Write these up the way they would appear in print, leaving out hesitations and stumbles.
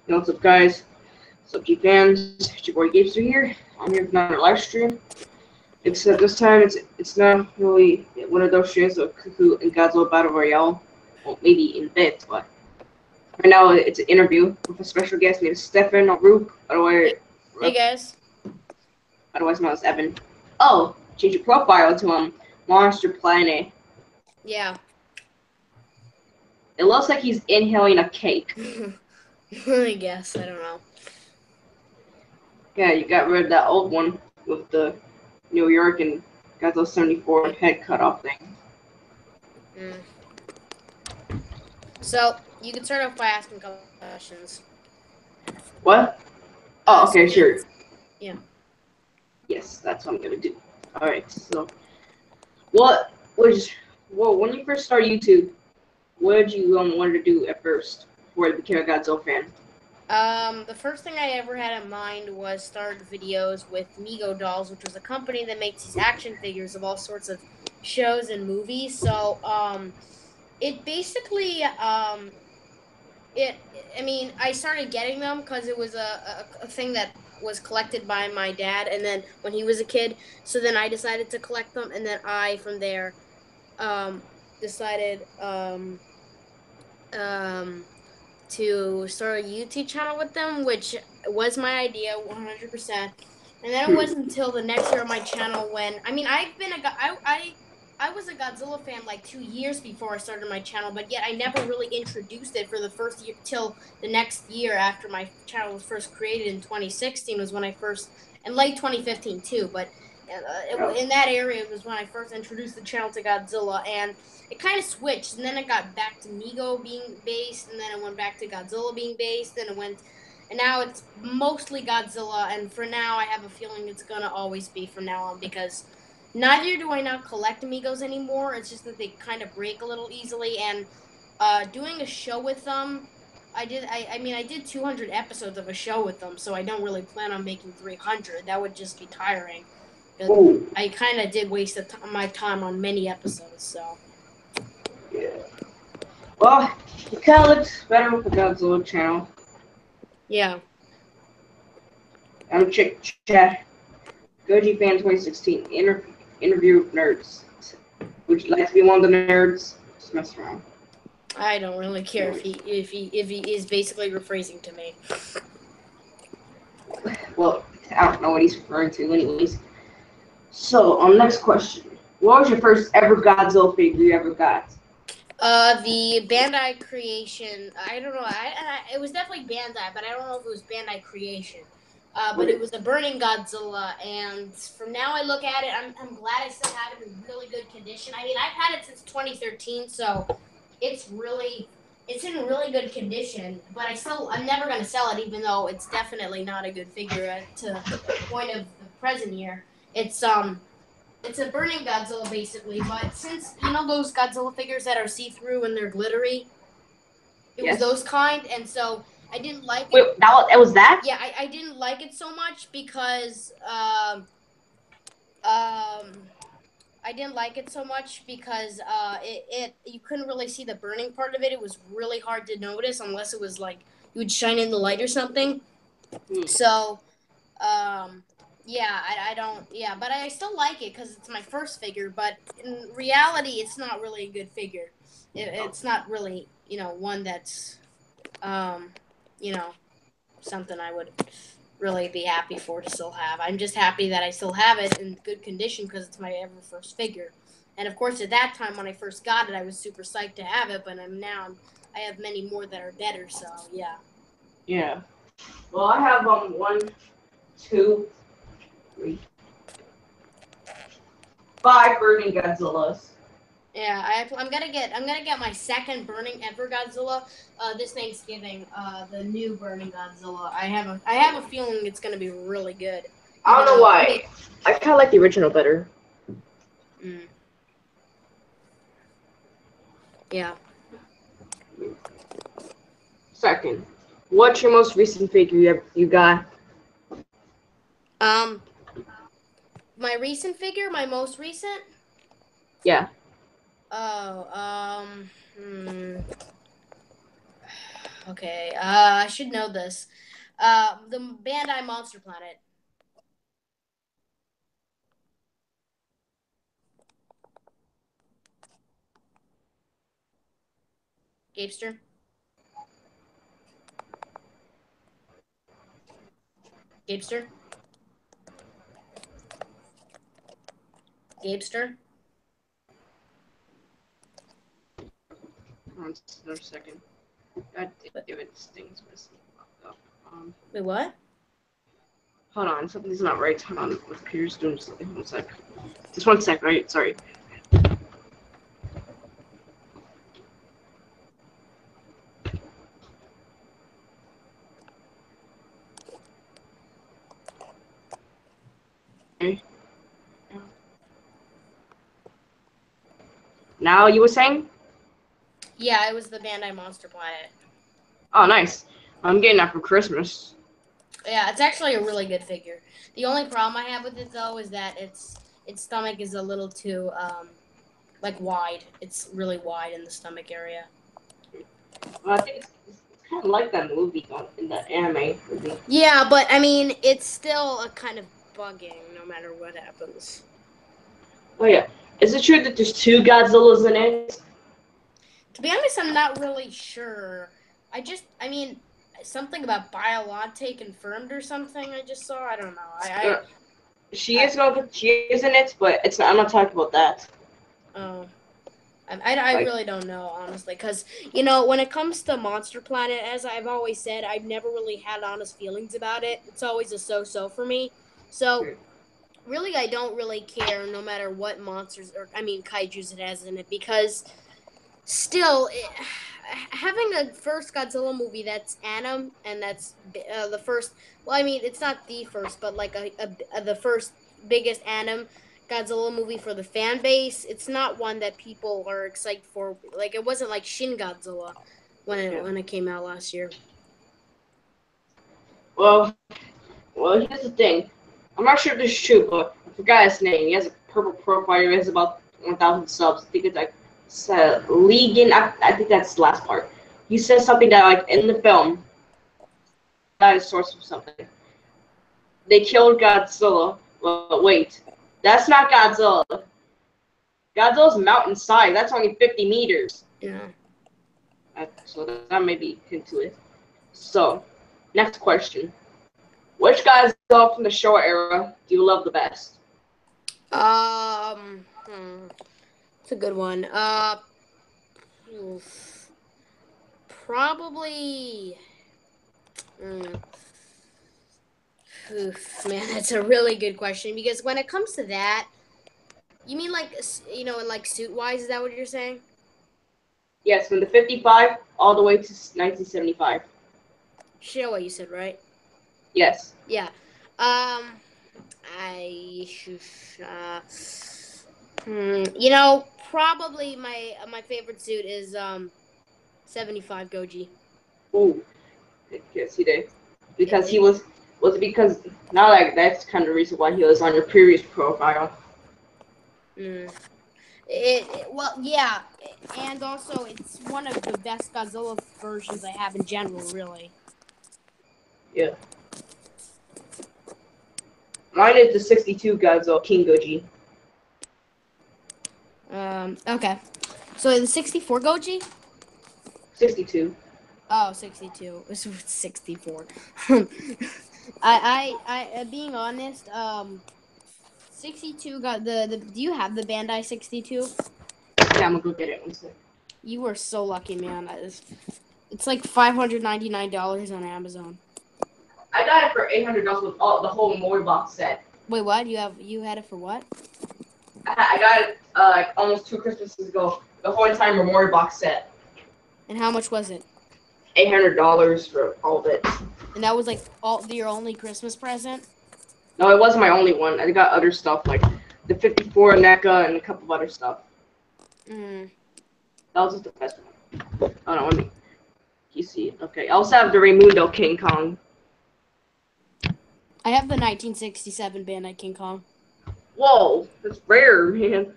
What's up, guys? What's up, G fans? It's your boy Gapester here. I'm here for another live stream. Except this time, it's not really one of those streams of Cuckoo and Godzilla Battle Royale. Well, maybe in bits, but right now it's an interview with a special guest named Stefan Roop, Hey guys. otherwise known as Evan. Oh, change your profile to Monster Planet. Yeah. It looks like he's inhaling a cake. I guess. I don't know. Yeah, you got rid of that old one with the New York and Godzilla 74 head cut off thing. So, you can start off by asking a couple questions. What? Oh, okay, sure. Yeah. Yes, that's what I'm gonna do. Alright, so when you first started YouTube, what did you want to do at first before you became a Godzilla fan? The first thing I ever had in mind was start videos with Mego Dolls, which was a company that makes these action figures of all sorts of shows and movies. So, it basically, I started getting them because it was a thing that was collected by my dad, and then when he was a kid, so then I decided to collect them, and then I, from there, decided, to start a YouTube channel with them, which was my idea 100%. And then it wasn't until the next year on my channel when I was a Godzilla fan like 2 years before I started my channel, but yet I never really introduced it for the first year till the next year after my channel was first created in 2016 was when I first, and late 2015 too, but in that area was when I first introduced the channel to Godzilla, and it kind of switched, and then it got back to Mego being based, and then it went back to Godzilla being based, and now it's mostly Godzilla, and for now I have a feeling it's gonna always be from now on, because neither do I now collect Amigos anymore. It's just that they kind of break a little easily, and doing a show with them, I did 200 episodes of a show with them, so I don't really plan on making 300. That would just be tiring. Ooh. I kind of did waste my time on many episodes, so. Yeah. Well, it kind of looks better with the Godzilla channel. Yeah. Check chat. Goji Fan 2016 interview with nerds. Would you like to be one of the nerds? Just mess around. I don't really care if he is basically rephrasing to me. Well, I don't know what he's referring to, anyways. So, next question. What was your first ever Godzilla figure you ever got? The Bandai Creation. I don't know. It was definitely Bandai, but I don't know if it was Bandai Creation. But it was a Burning Godzilla, and from now I look at it, I'm glad I still have it in really good condition. I mean, I've had it since 2013, so it's in really good condition. But I'm never gonna sell it, even though it's definitely not a good figure to the point of the present year. It's a Burning Godzilla, basically, but since, those Godzilla figures that are see-through and they're glittery? It was those kind, and so I didn't like it. Wait, it was that? Yeah, I didn't like it so much because, I didn't like it so much because, you couldn't really see the burning part of it. It was really hard to notice unless it was, like, you would shine in the light or something. So, yeah, but I still like it because it's my first figure, but in reality, it's not really a good figure. It's not really, one that's, something I would really be happy for to still have. I'm just happy that I still have it in good condition because it's my ever first figure. And of course, at that time when I first got it, I was super psyched to have it, but I have many more that are better, so yeah. Yeah. Well, I have 1, 2, 3, 5 Burning Godzillas. Yeah, I'm gonna get my second Burning ever Godzilla this Thanksgiving. The new Burning Godzilla. I have a feeling it's gonna be really good. I don't know why. I kind of like the original better. Yeah. Second, what's your most recent figure you got? My recent figure, my most recent? Yeah. Oh, Okay. I should know this. The Bandai Monster Planet. Gapester. Gapester. Gapester. Hold on another second. God damn it, this thing's messing up. Wait, what? Hold on, something's not right. Hold on, my computer's doing something. 1 sec. Just 1 sec, right? Sorry. Okay. Now you were saying? Yeah, it was the Bandai Monster Planet. Oh, nice. I'm getting that for Christmas. Yeah, it's actually a really good figure. The only problem I have with it though is that its stomach is a little too like wide. It's really wide in the stomach area. Well, I think it's kind of like that movie in that anime movie. Yeah, but I mean, it's still a kind of bugging no matter what happens. Oh yeah, is it true that there's 2 Godzillas in it? To be honest, I'm not really sure. I mean, something about Biolante confirmed or something. I just saw. I don't know. She is in it, but it's not. I'm not talking about that. Oh. I really don't know, honestly, because, when it comes to Monster Planet, as I've always said, I've never really had honest feelings about it. It's always a so-so for me. So, really, I don't really care no matter what kaijus it has in it, because still, having a first Godzilla movie that's Anim, and that's the first, well, I mean, it's not the first, but like the first biggest Anim Godzilla movie for the fan base. It's not one that people are excited for. Like, it wasn't like Shin Godzilla when it came out last year. Well, here's the thing. I'm not sure if this is true, but I forgot his name. He has a purple profile. He has about 1,000 subs. I think it's like Legan. I think that's the last part. He says something that, like, in the film, that is source of something. They killed Godzilla. Well, wait. That's not Godzilla. Godzilla's mountainside. That's only 50 meters. Yeah. So that may be into it. So, next question. Which Godzilla from the Showa era do you love the best? It's a good one. Probably. Man, that's a really good question, because when it comes to that, you mean like, in like suit wise, is that what you're saying? Yes, from the 55 all the way to 1975. Showa, you said, right? Yes. Yeah. Probably my favorite suit is 75 Goji. Ooh. I can't see that. Because he was it because now like that's kind of the reason why he was on your previous profile. Well, yeah, and also it's one of the best Godzilla versions I have in general, really. Yeah. Mine is the 62 Godzilla King Goji. Okay. So the 64 Goji? 62. Oh, 62. It's 64. Being honest, 62 got the do you have the Bandai 62? Yeah, I'm gonna go get it. 1 second. You were so lucky, man. It's like $599 on Amazon. I got it for $800 with the whole Mori box set. Wait, what? You had it for what? I got it like almost 2 Christmases ago. The whole entire Mori box set. And how much was it? $800 for all of it. And that was like your only Christmas present? No, it wasn't my only one. I got other stuff like the 54 NECA and a couple of other stuff. That was just the best one. Oh no, let me. You see it? Okay. I also have the Raymundo King Kong. I have the 1967 Bandai King Kong. Whoa, that's rare, man.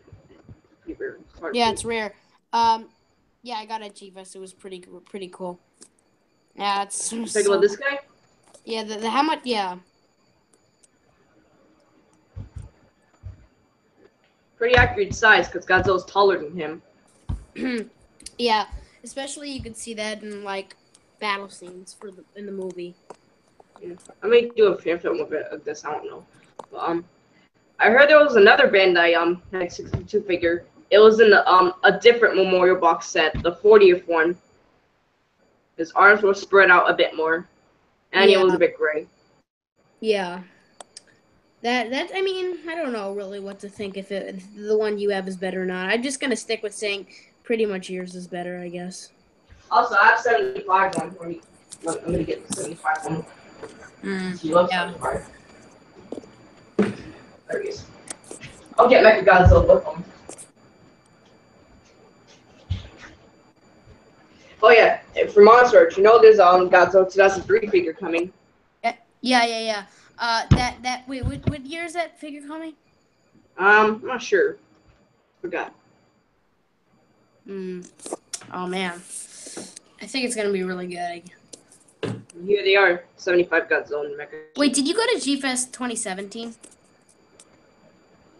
Rare. Yeah, it's rare. Yeah, I got it at Chivas. It was pretty cool. Yeah, it's Take a look at this guy. Yeah, the how much? Yeah. Pretty accurate size because Godzilla's taller than him. Yeah, especially you could see that in like battle scenes in the movie. Yeah. I may do a fan film of this. I don't know. But, I heard there was another Bandai had 62 figure. It was in a different memorial box set, the 40th one. His arms were spread out a bit more, and it was a bit gray. Yeah. That I mean, I don't know really what to think if the one you have is better or not. I'm just gonna stick with saying pretty much yours is better, I guess. Also, I have 75 one. I'm gonna get the 75 one. You love 75. There he is. I'll get Mechagodzilla with him. Oh yeah, for Monster, you know there's Godzilla 2003 figure coming. Yeah. Wait, what year is that figure coming? I'm not sure. Forgot. Oh man, I think it's gonna be really good. Here they are, 75 Godzilla and Mecha. Wait, did you go to G-Fest 2017?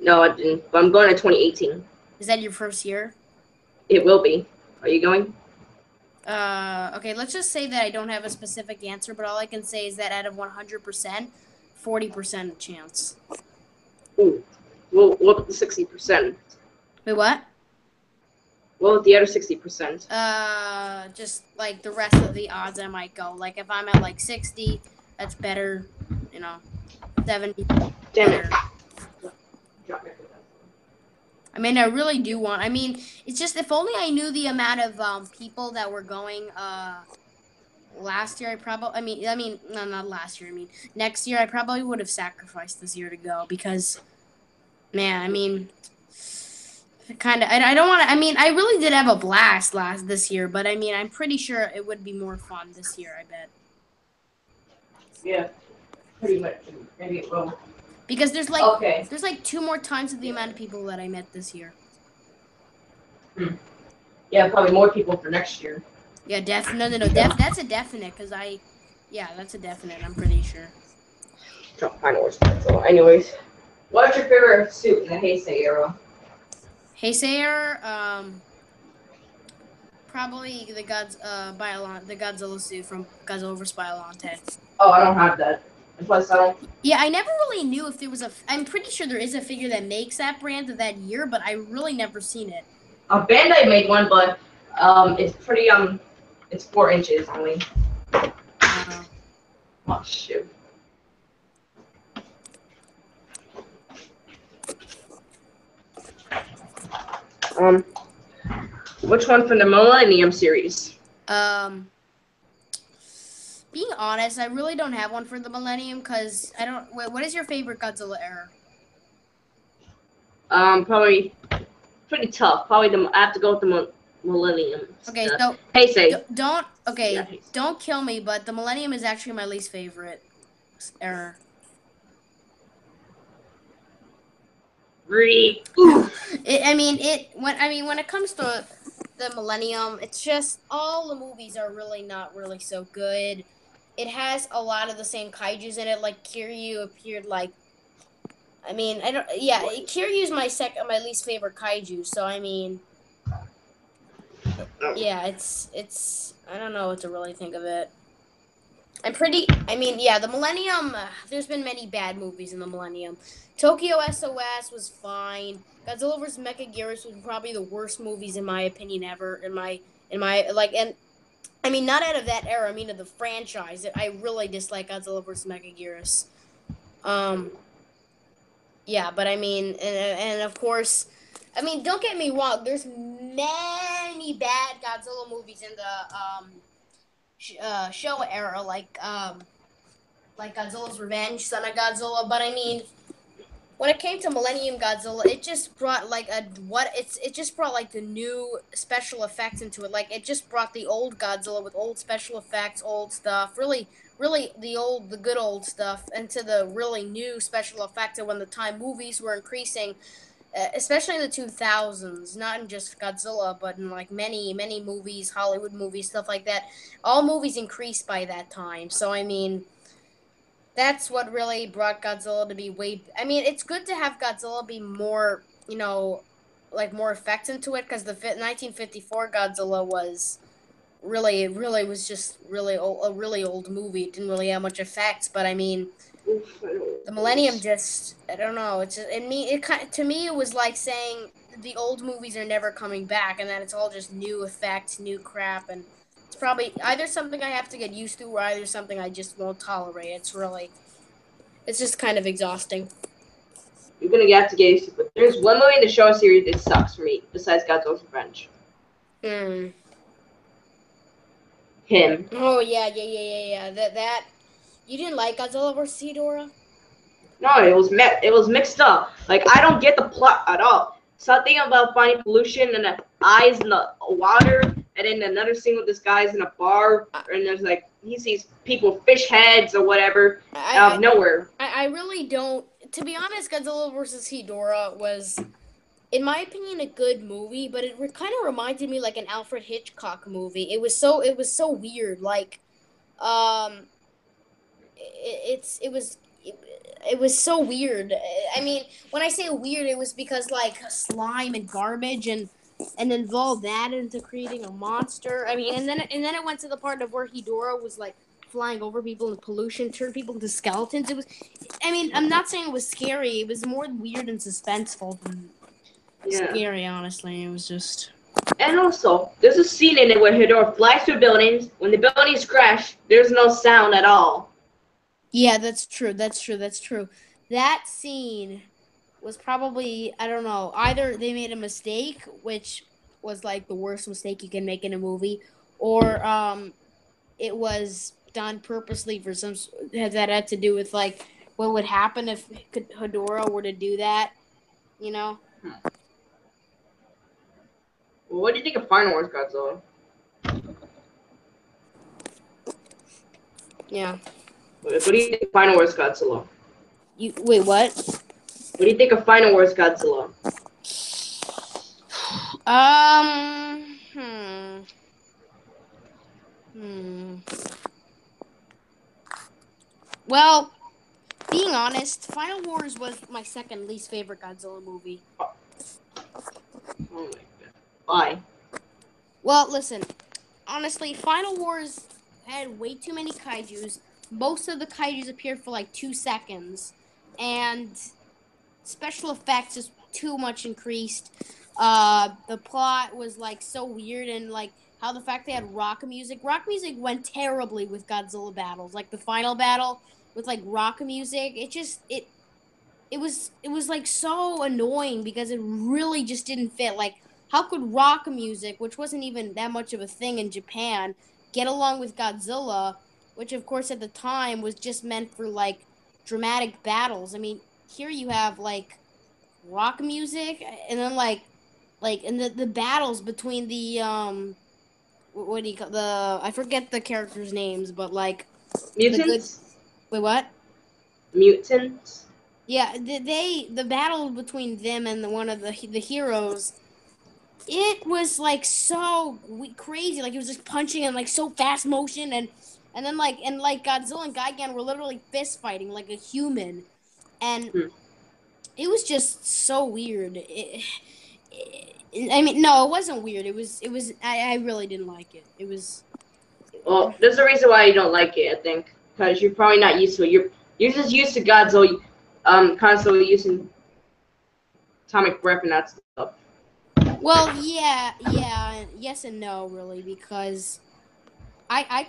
No, I didn't. But I'm going to 2018. Is that your first year? It will be. Are you going? Okay, let's just say that I don't have a specific answer, but all I can say is that out of 100%, 40% chance. Ooh. Well, what about the 60%? Wait, what? What about the other 60%? Just like the rest of the odds I might go. Like if I'm at like 60, that's better. 70. Damn it. I mean, I really do want. I mean, it's just if only I knew the amount of people that were going last year. I mean, no, not last year. I mean, next year I probably would have sacrificed this year to go because, man, I mean, kind of. I don't want to. I mean, I really did have a blast this year, but I mean, I'm pretty sure it would be more fun this year. I bet. Yeah, pretty much. Maybe it will. Because there's like 2 more times the amount of people that I met this year. Yeah, probably more people for next year. Yeah, that's a definite because that's a definite. I'm pretty sure. So, anyways, what's your favorite suit in the Heisei era? Heisei era, probably the Godzilla suit from Godzilla vs. Biollante. Oh, I don't have that. Yeah, I never really knew if there was I'm pretty sure there is a figure that makes that brand of that year, but I really never seen it. Bandai made one, but it's pretty it's 4 inches only. Oh shoot. Which one from the Millennium series? Being honest, I really don't have one for the Millennium because I don't. Wait, what is your favorite Godzilla era? Probably pretty tough. Probably I have to go with the Millennium. Okay, so Heisei. Don't kill me, but the Millennium is actually my least favorite era. Really? When it comes to the Millennium, it's just all the movies are really not really so good. It has a lot of the same kaijus in it. Like Kiryu appeared Kiryu's my least favorite kaiju. So I mean, yeah, it's I don't know what to really think of it. The Millennium, there's been many bad movies in the Millennium. Tokyo SOS was fine. Godzilla vs. Mechagodzilla was probably the worst movies in my opinion ever. Not out of that era. I mean, of the franchise. I really dislike Godzilla vs. Mechagodzilla. Yeah, but I mean, and of course, I mean, don't get me wrong. There's many bad Godzilla movies in the Showa era, like Godzilla's Revenge, Son of Godzilla. But I mean, when it came to Millennium Godzilla, it just brought it just brought the new special effects into it. Like it just brought the old Godzilla with old special effects, old stuff, really the good old stuff into the really new special effects. And when the time movies were increasing, especially in the 2000s, not in just Godzilla, but in like many movies, Hollywood movies, stuff like that. All movies increased by that time. So I mean, that's what really brought Godzilla to be way. I mean, it's good to have Godzilla be more, like more effects into it, because the 1954 Godzilla was really was just a really old movie. It didn't really have much effects, but I mean, the Millennium just, I don't know. It's just, to me it was like saying the old movies are never coming back, and that it's all just new effects, new crap, and it's probably either something I have to get used to, or either something I just won't tolerate. It's just kind of exhausting. You're gonna have to get used to it. But there's one movie in the show series that sucks for me, besides Godzilla's Revenge. Him. Oh yeah. That you didn't like Godzilla vs. Ghidorah? No, it was mixed up. Like, I don't get the plot at all. Something about finding pollution and the eyes in the water, and then another scene with this guy's in a bar, and there's like he sees people with fish heads or whatever out of nowhere. I really don't. To be honest, Godzilla vs. Ghidorah was, in my opinion, a good movie, but it kind of reminded me like an Alfred Hitchcock movie. It was so weird. Like, it was so weird. I mean, when I say weird, it was because like slime and garbage and involved that into creating a monster. I mean, and then it went to the part of where Ghidorah was like flying over people and pollution turned people into skeletons. It was, I mean, I'm not saying it was scary. It was more weird and suspenseful than scary, honestly. It was just. And also, there's a scene in it where Ghidorah flies through buildings. When the buildings crash, there's no sound at all. Yeah, that's true. That scene was probably, I don't know, either they made a mistake, which was like the worst mistake you can make in a movie, or it was done purposely for some that had to do with like what would happen if Ghidorah were to do that, you know? Well, what do you think of Final Wars Godzilla? Yeah. What do you think of Final Wars Godzilla? Wait, what? What do you think of Final Wars Godzilla? Well, being honest, Final Wars was my second least favorite Godzilla movie. Oh my god. Why? Well, listen. Honestly, Final Wars had way too many kaijus. Most of the kaijus appeared for like 2 seconds. And special effects is too much increased. The plot was like so weird, and like how the fact they had rock music went terribly with Godzilla battles. Like the final battle with like rock music, it was like so annoying because it really just didn't fit. Like, how could rock music, which wasn't even that much of a thing in Japan, get along with Godzilla, which of course at the time was just meant for like dramatic battles? I mean, here you have like rock music, and then like and the battles between the what do you call I forget the characters' names, but like Mutants? Wait, what? Mutants? Yeah, the battle between them and one of the heroes, it was like so crazy. Like, it was just punching and like so fast motion, and then like Godzilla and Gigan were literally fist fighting like a human, and it was just so weird. I mean, no, it wasn't weird. It was. I really didn't like it. It was. Well, there's a reason why you don't like it, I think, because you're probably not used to it. You're just used to Godzilla, constantly using atomic breath and that stuff. Well, yeah, yes and no, really, because I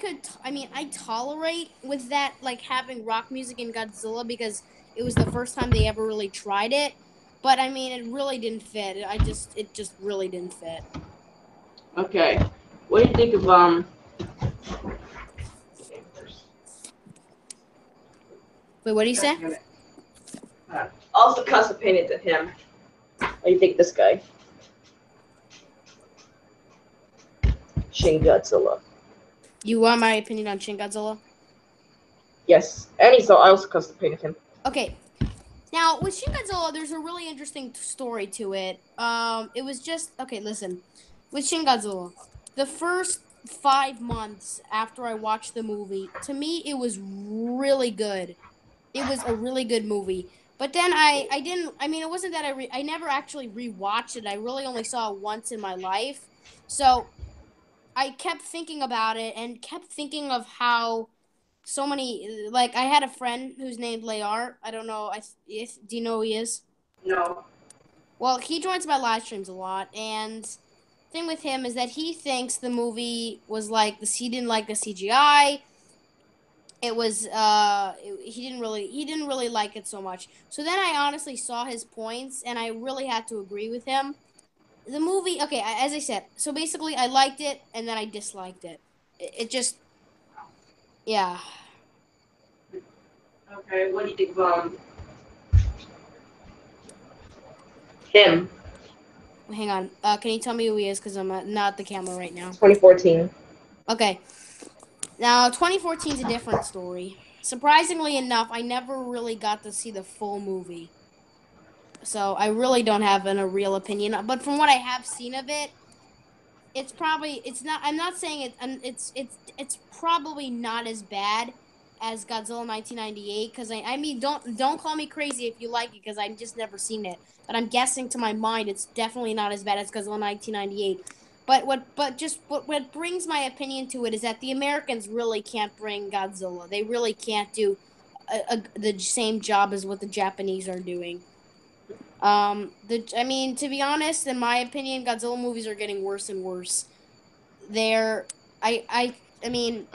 tolerate with that, like having rock music in Godzilla, because it was the first time they ever really tried it. But I mean, it really didn't fit. It just really didn't fit. Okay, what do you think of Wait, what do you say? Also custom painted to him. What do you think of this guy? Shin Godzilla. You want my opinion on Shin Godzilla? Yes, and I also custom painted him. Okay, Now, with Shin Godzilla, there's a really interesting story to it. It was just okay. Listen, with Shin Godzilla, the first 5 months after I watched the movie, to me it was really good. It was a really good movie. But then I didn't. I mean, it wasn't that I never actually rewatched it. I really only saw it once in my life. So I kept thinking about it and kept thinking of how so many like I had a friend who's named Layar. I don't know. If do you know who he is? No. Well, he joins my live streams a lot, and thing with him is that he thinks the movie was like he didn't like the CGI. It was he didn't really like it so much. So then I honestly saw his points, and I really had to agree with him. The movie, okay, as I said, so basically I liked it and then I disliked it. It just, yeah. Okay, what do you think of him? Hang on. Can you tell me who he is? Because I'm not at the camera right now. 2014. Okay. Now, 2014 is a different story. Surprisingly enough, I never really got to see the full movie. So I really don't have a real opinion. But from what I have seen of it, it's not. I'm not saying it. It's probably not as bad as Godzilla 1998. Because I mean, don't call me crazy if you like it, because I've just never seen it. But I'm guessing to my mind, it's definitely not as bad as Godzilla 1998. What brings my opinion to it is that the Americans really can't bring Godzilla. They really can't do the same job as what the Japanese are doing. I mean, to be honest, in my opinion, Godzilla movies are getting worse and worse. They're, I mean,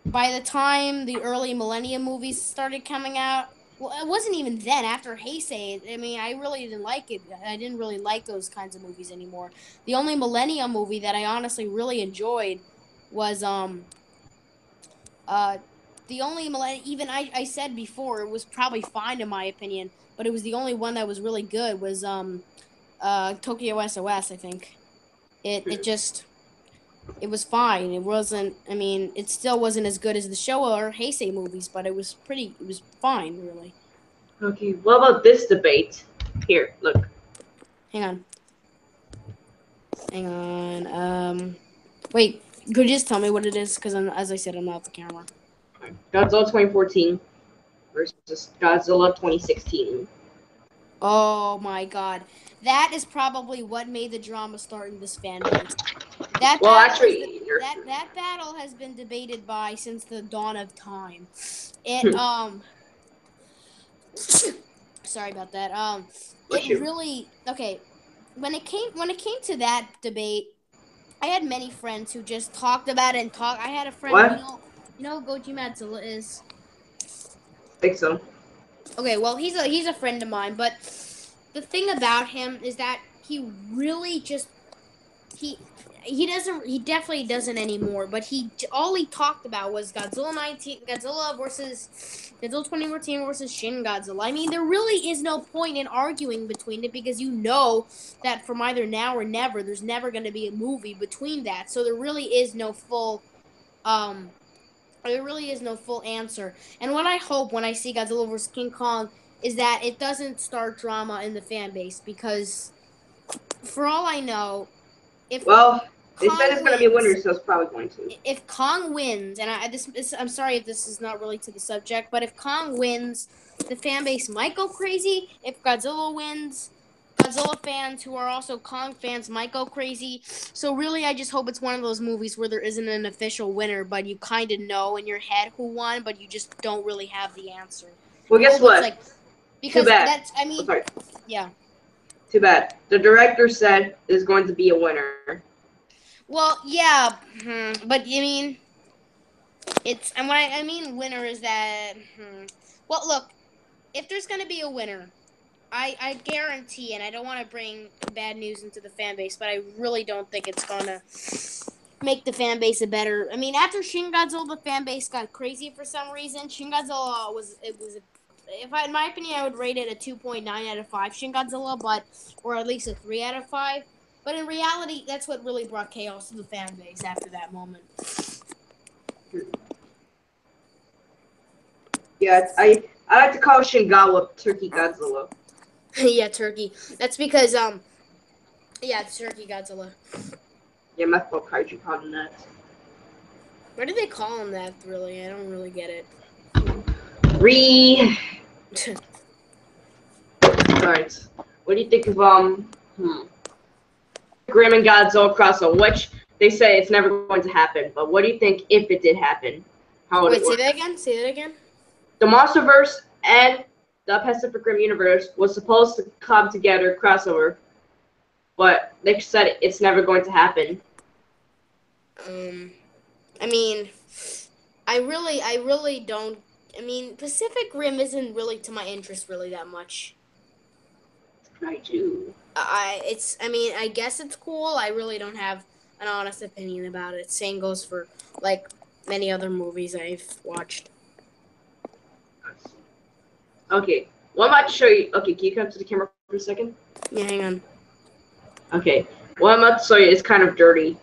by the time the early Millennium movies started coming out, well, it wasn't even then. After Heisei, I mean, I really didn't like it. I didn't really like those kinds of movies anymore. The only Millennium movie that I honestly really enjoyed was uh the only Millennium. Even I said before it was probably fine in my opinion, but it was the only one that was really good was Tokyo SOS. I think it was fine. It wasn't. I mean, it still wasn't as good as the Showa or Heisei movies, but it was pretty. It was fine, really. Okay, what about this debate? Here, look. Hang on. Hang on. Wait. Could you just tell me what it is? Because as I said, I'm not at the camera. Godzilla 2014 versus Godzilla 2016. Oh my God, that is probably what made the drama start in this fan base. That Well, battle actually, that battle has been debated by since the dawn of time. Sorry about that. It really okay. When it came to that debate, I had many friends who just talked about it and talked. I had a friend, what? you know who Goji Madzilla is. I think so. Okay, well he's a friend of mine, but the thing about him is that he really just he definitely doesn't anymore, but all he talked about was Godzilla 2014 versus Shin Godzilla. I mean, there really is no point in arguing between it, because you know that from either now or never there's never going to be a movie between that. So there really is no full answer. And what I hope when I see Godzilla vs King Kong is that it doesn't start drama in the fan base, because for all I know, if they said it's going to be a winner, so it's probably going to. If Kong wins, and I'm sorry if this is not really to the subject, but if Kong wins, the fan base might go crazy. If Godzilla wins, Godzilla fans who are also Kong fans might go crazy. So really, I just hope it's one of those movies where there isn't an official winner, but you kind of know in your head who won, but you just don't really have the answer. Well, guess what? Because too bad. that's, I mean, sorry. Yeah. Too bad. The director said there's going to be a winner. Well, yeah, but I mean, and what I mean winner is that, well, look, if there's going to be a winner, I guarantee, and I don't want to bring bad news into the fan base, but I really don't think it's going to make the fan base a better. I mean, after Shin Godzilla, the fan base got crazy for some reason. Shin Godzilla in my opinion, I would rate it a 2.9 out of 5 Shin Godzilla, or at least a 3 out of 5. But in reality, that's what really brought chaos to the fan base after that moment. Yeah, I like to call Shingawa Turkey Godzilla. Yeah, Turkey. That's because yeah, it's Turkey Godzilla. Yeah, my folk kaiju called him that. Why do they call him that? Really, I don't really get it. Alright. What do you think of Grim and Godzilla crossover? Which they say it's never going to happen, but what do you think if it did happen? How would Wait, it work? say that again. Say that again. The MonsterVerse and the Pacific Rim universe was supposed to come together crossover, but they said it's never going to happen. I mean, I really don't. I mean, Pacific Rim isn't really to my interest really that much. I do. I mean, I guess it's cool. I really don't have an honest opinion about it. Same goes for like many other movies I've watched. Okay, what I'm about to show you. Okay, can you come to the camera for a second? Yeah, hang on. Okay, what I'm about to show you is kind of dirty.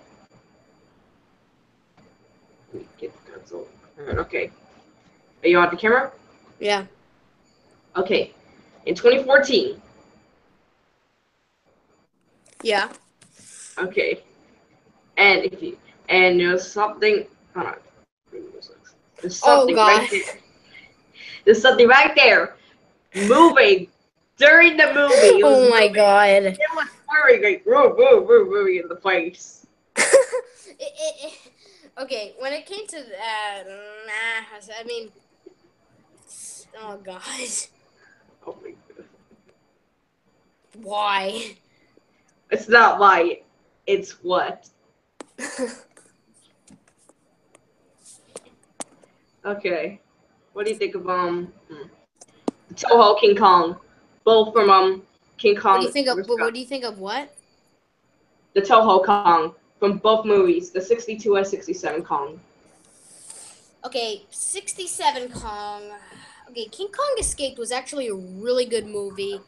Let me get the console. Okay, are you on the camera? Yeah. Okay, in 2014. Yeah. Okay, and there's something. Hold on. There's something right there. There's something right there, moving during the movie. Oh my god. It was whirring like moving in the place. Okay, when it came to that, I mean, oh god. Oh my god. Why? It's not why. It's what. Okay. What do you think of Toho King Kong? Both from King Kong. What do you think of? What do you think of what? The Toho Kong from both movies, the 62 and 67 Kong. Okay, 67 Kong. Okay, King Kong Escaped was actually a really good movie.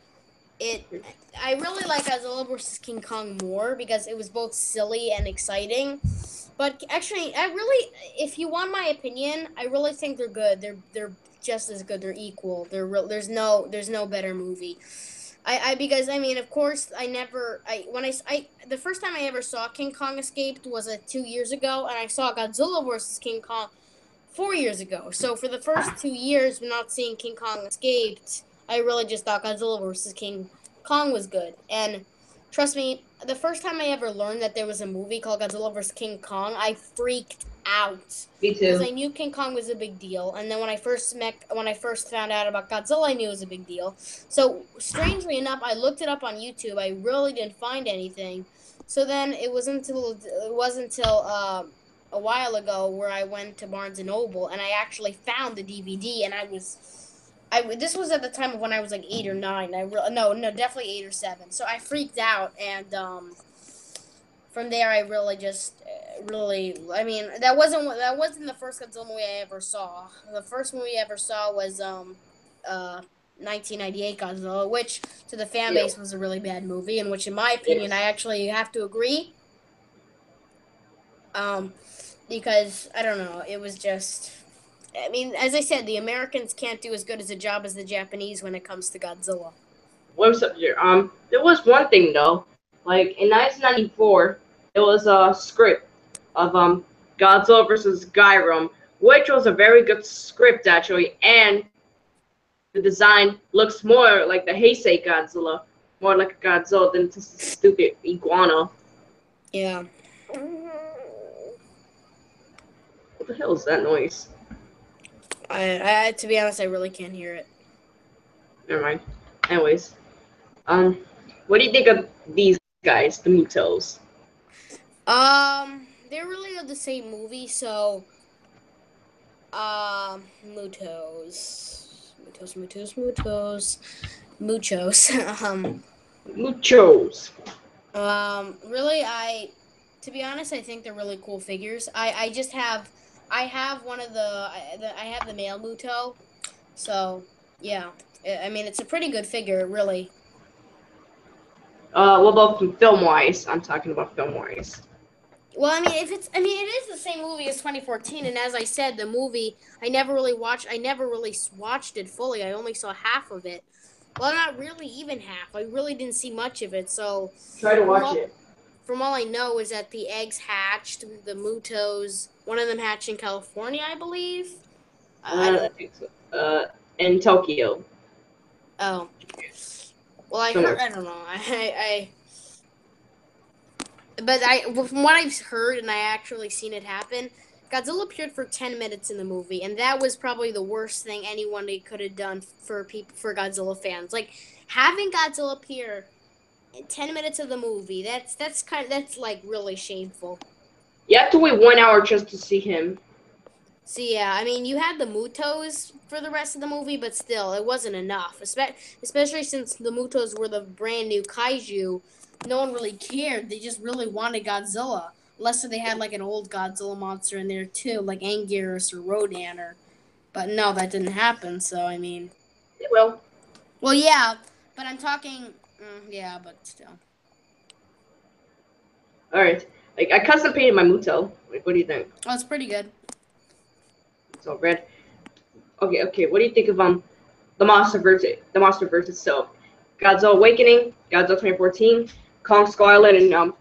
I really like Godzilla vs. King Kong more because it was both silly and exciting. But actually, if you want my opinion, I really think they're good. They're just as good. They're equal. There's no better movie. Because I mean, of course, the first time I ever saw King Kong Escaped was 2 years ago, and I saw Godzilla vs. King Kong 4 years ago. So for the first 2 years, not seeing King Kong Escaped, I really just thought Godzilla vs. King Kong was good. And trust me, the first time I ever learned that there was a movie called Godzilla vs. King Kong, I freaked out. Me too. Because I knew King Kong was a big deal, and then when I first found out about Godzilla, I knew it was a big deal. So strangely enough, I looked it up on YouTube. I really didn't find anything. So then it wasn't until a while ago where I went to Barnes & Noble and I actually found the DVD, and this was at the time of when I was like 8 or 9. No, definitely 8 or 7. So I freaked out, and from there I really just I mean, that wasn't the first Godzilla movie I ever saw. The first movie I ever saw was 1998 Godzilla, which to the fan base was a really bad movie, and which in my opinion I actually have to agree. Because I don't know, it was just, I mean, as I said, the Americans can't do as good as a job as the Japanese when it comes to Godzilla. What was up here? There was one thing though. Like in 1994, there was a script of Godzilla vs. Gyrum, which was a very good script actually, and the design looks more like the Heisei Godzilla, more like a Godzilla than just a stupid iguana. Yeah. What the hell is that noise? I to be honest, I really can't hear it. Never mind. Anyways, what do you think of these guys, the Mutos? They're really the same movie, so Muchos. Really, to be honest, I think they're really cool figures. I have one of I have the male Muto, so yeah. I mean, it's a pretty good figure, really. What about film wise? I'm talking about film wise. Well, I mean, it is the same movie as 2014, and as I said, the movie I never really watched it fully. I only saw half of it. Well, not really, even half. I really didn't see much of it. So, Try to from watch all it. from all I know is that the eggs hatched, the Mutos. One of them hatched in California, I believe. I don't. I think so. In Tokyo. Oh, well, I heard. Somewhere. I don't know. But from what I've heard and I actually seen it happen, Godzilla appeared for 10 minutes in the movie, and that was probably the worst thing anyone could have done for Godzilla fans. Like having Godzilla appear in 10 minutes of the movie, that's like really shameful. You have to wait 1 hour just to see him. So yeah, I mean, you had the Mutos for the rest of the movie, but still, it wasn't enough. Especially since the Mutos were the brand new kaiju, no one really cared. They just really wanted Godzilla, unless they had like an old Godzilla monster in there too, like Anguirus or Rodan. But no, that didn't happen. So I mean, well, yeah, but I'm talking, yeah, but still. All right. Like I custom painted my Muto. Like, what do you think? Oh, it's pretty good. It's all red. Okay. What do you think of the MonsterVerse itself? Godzilla Awakening, Godzilla 2014, Kong Skull Island, and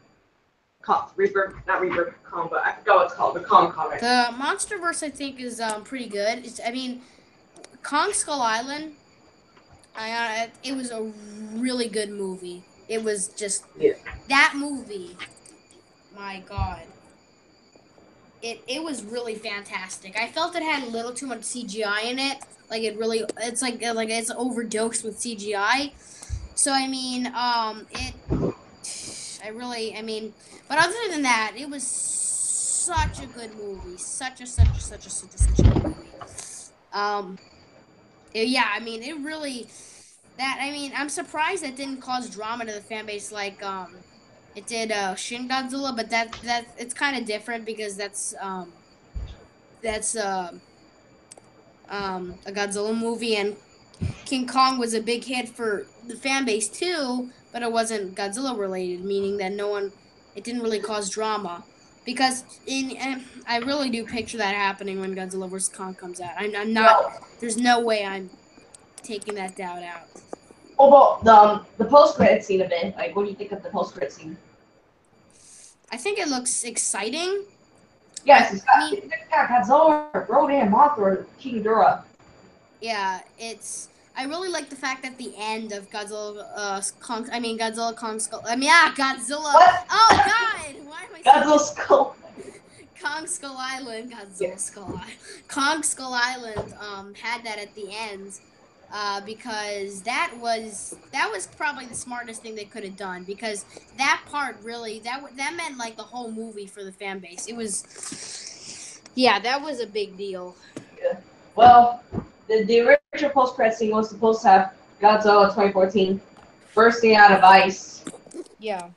Kong Rebirth, not Rebirth, Kong, but I forgot what it's called. The Kong comic. The MonsterVerse, I think, is pretty good. I mean, Kong Skull Island. It was a really good movie. It was just that movie. My God, it was really fantastic. I felt it had a little too much CGI in it. Like it's like it's overdosed with CGI. So I mean, but other than that, it was such a good movie. Such a good movie. Yeah, I mean, it really. I'm surprised that didn't cause drama to the fan base like it did Shin Godzilla, but that it's kind of different because that's a Godzilla movie, and King Kong was a big hit for the fan base too, but it wasn't Godzilla related, meaning that it didn't really cause drama. Because I really do picture that happening when Godzilla vs. Kong comes out. I'm not. There's no way I'm taking that doubt out. Oh, well, the post credit scene of it. Like, what do you think of the post credit scene? I think it looks exciting. Yes, it's got Godzilla, Rodan, Mothra, King Ghidorah. Yeah, I really like the fact that the end of Godzilla, Godzilla Kong Skull. Godzilla. What? Oh God! Why am I? Godzilla Skull. Kong Skull Island, Godzilla Skull Island. Kong Skull Island had that at the end because that was probably the smartest thing they could have done because that part really that meant like the whole movie for the fan base. It was that was a big deal. Yeah. Well, the original post-credit scene was supposed to have Godzilla 2014 bursting out of ice. Yeah.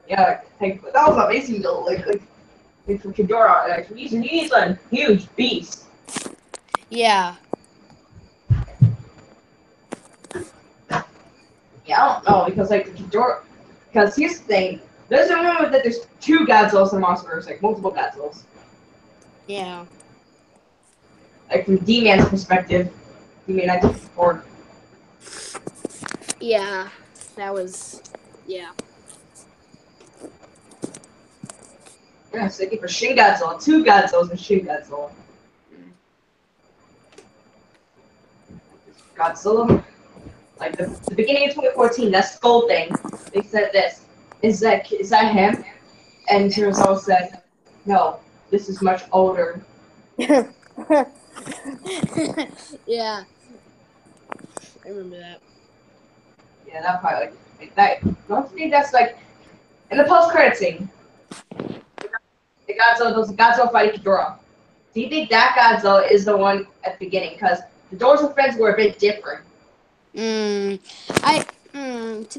Yeah, like that was amazing though. Like for Ghidorah, like he's a huge beast. Yeah. Yeah, I don't know because like Ghidorah, because here's the thing. There's a rumor that there's 2 Godzillas in MonsterVerse, like multiple Godzillas. Yeah. Like from D-Man's perspective, D-Man 1954. Yeah, that was Yeah, so they for Shin Godzilla, 2 Godzillas and Shin Godzilla. Godzilla, like the beginning of 2014, that skull thing. They said this. Is that him? And Kurosawa said, no, this is much older. Yeah. I remember that. Yeah, that part, like that. Don't you think that's like in the post-credit scene? The Godzilla fighting Ghidorah. Do you think that Godzilla is the one at the beginning? Because the Doors and Friends were a bit different. To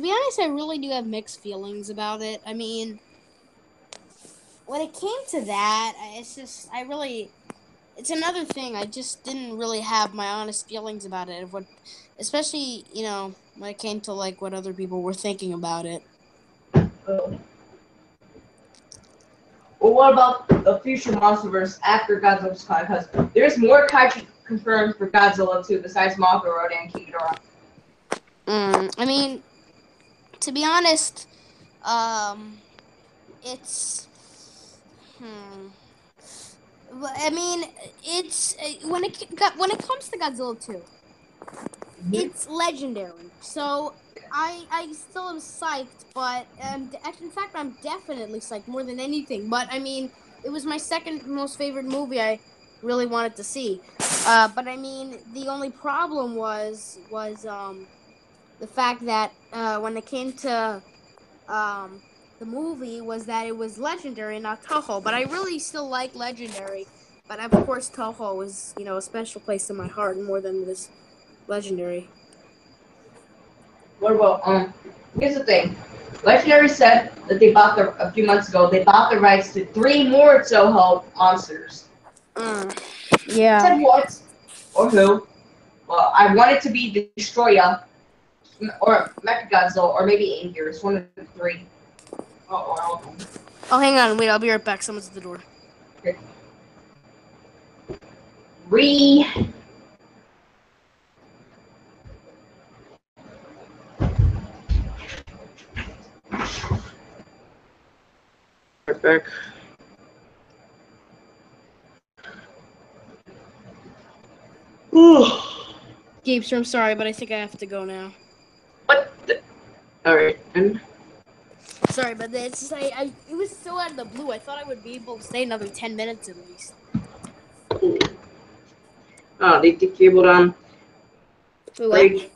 be honest, I really do have mixed feelings about it. I mean, when it came to that, it's another thing. I just didn't really have my honest feelings about it. Especially, when it came to like what other people were thinking about it. Well, what about the future MonsterVerse after Godzilla vs. Kong? Because there's more kaiju confirmed for Godzilla 2 besides Mothra, Rodan, and King Ghidorah. I mean, to be honest, it's I mean, it's when it comes to Godzilla 2, it's legendary. So I still am psyched, but in fact I'm definitely psyched more than anything. But I mean, it was my second most favorite movie I really wanted to see. But I mean, the only problem was the fact that when it came to the movie was that it was legendary, not Toho. But I really still like legendary. But of course, Toho is a special place in my heart more than this legendary. What about here's the thing. Legendary said that they bought a few months ago. They bought the rights to 3 more Toho monsters. Yeah. Said what or who? Well, I want it to be Destroya or Mechagodzilla or maybe Anguirus. One of the 3. Oh, hang on. Wait, I'll be right back. Someone's at the door. Okay. Right back. Gabester, I'm sorry, but I think I have to go now. What? Alright. Sorry, but it's just, it was so out of the blue. I thought I would be able to stay another 10 minutes at least. Oh, they cabled on. Rage.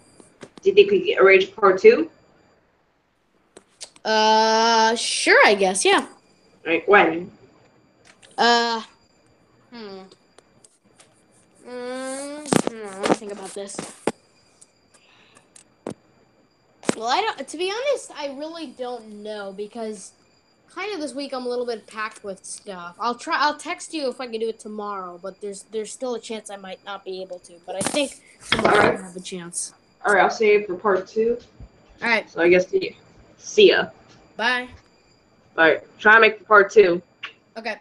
Do you think we get a Rage Part 2? Sure, I guess, yeah. Right, when? Let me think about this. Well, to be honest, I really don't know because kind of this week I'm a little bit packed with stuff. I'll text you if I can do it tomorrow, but there's still a chance I might not be able to. But I think tomorrow I have a chance. All right, I'll save for Part 2. All right. So I guess see ya. Bye. All right, try to make the Part 2. Okay.